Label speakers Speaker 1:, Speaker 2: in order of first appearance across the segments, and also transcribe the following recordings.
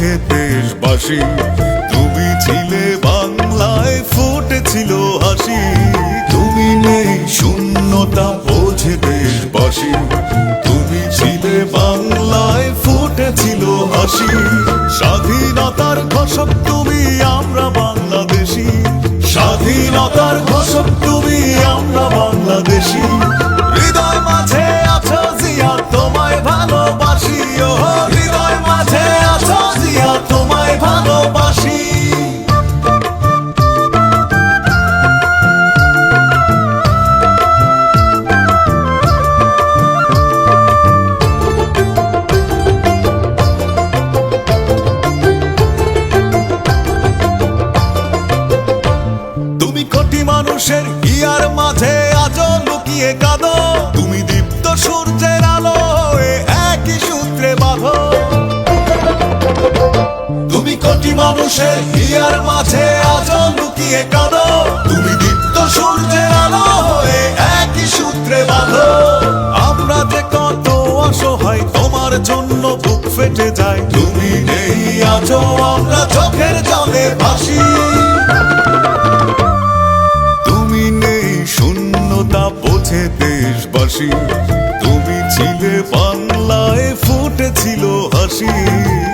Speaker 1: বোঝে দেশবাসী, তুমি ছিলে বাংলায় ফুটেছিল হাসি। তুমি নেই শূন্যতা বোঝে দেশবাসী, তুমি ছিলে বাংলায় ফুটেছিল হাসি। স্বাধীনতার ঘোষক তুমি, আমরা বাংলাদেশী। স্বাধীনতার ঘোষক তুমি, আমরা বাংলাদেশী। হৃদয় মাঝে আছো জিয়া, তোমায় ভালোবাসি। ও হৃদয় মাঝে আছো জিয়া, তোমায় ভালোবাসি। তুমি কোটি মানুষের হিয়ার মাঝে আজও লুকিয়ে কাঁদো। তুমি দীপ্ত সূর্যের আলো হয়ে একই সূত্রে বাঁধো। তুমি কোটি মানুষের হিয়ার মাঝে আজও লুকিয়ে কাঁদো। তুমি দীপ্ত সূর্যের আলো হয়ে একই সূত্রে বাঁধো। আমরা যে কত অসহায়, তোমার জন্য বুক ফেটে যায়। তুমি নেই আজও, আমরা চোখের জলে ভাসি। তুমি নেই শূন্যতা বোঝে দেশবাসী, তুমি ছিলে বাংলায় ফুটেছিল হাসি।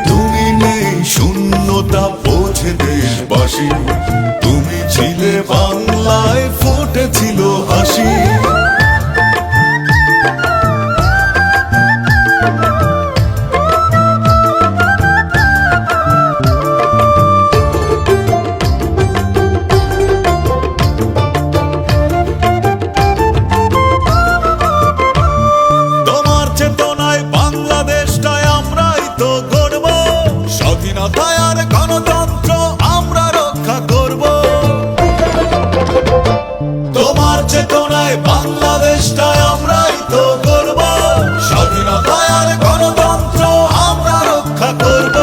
Speaker 1: তুমি নেই শূন্যতা বোঝে দেশবাসী, তুমি ছিলে বাংলায় ফুটেছিল হাসি। স্বাধীনতায় আর গণতন্ত্র আমরা রক্ষা করব। তোমার চেতনায় বাংলাদেশটাই আমরাই তো করব। স্বাধীনতায় আর গণতন্ত্র আমরা রক্ষা করব।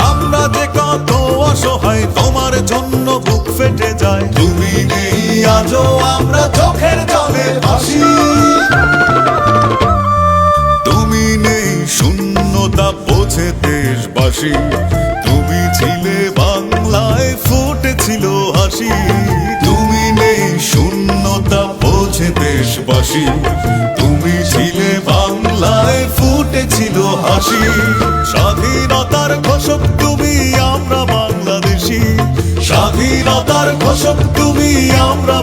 Speaker 1: আমরা যে কত অসহায়, তোমার জন্য বুক ফেটে যায়। তুমি নেই আজও, আমরা চোখের জলে ভাসি। তুমি নেই শূন্যতা বোঝে দেশবাসী, তুমি ছিলে বাংলায় ফুটেছিল হাসি। তুমি নেই শূন্যতা বোঝে দেশবাসী, তুমি ছিলে বাংলায় ফুটেছিল হাসি। স্বাধীনতার ঘোষক তুমি, আমরা বাংলাদেশী। স্বাধীনতার ঘোষক তুমি, আমরা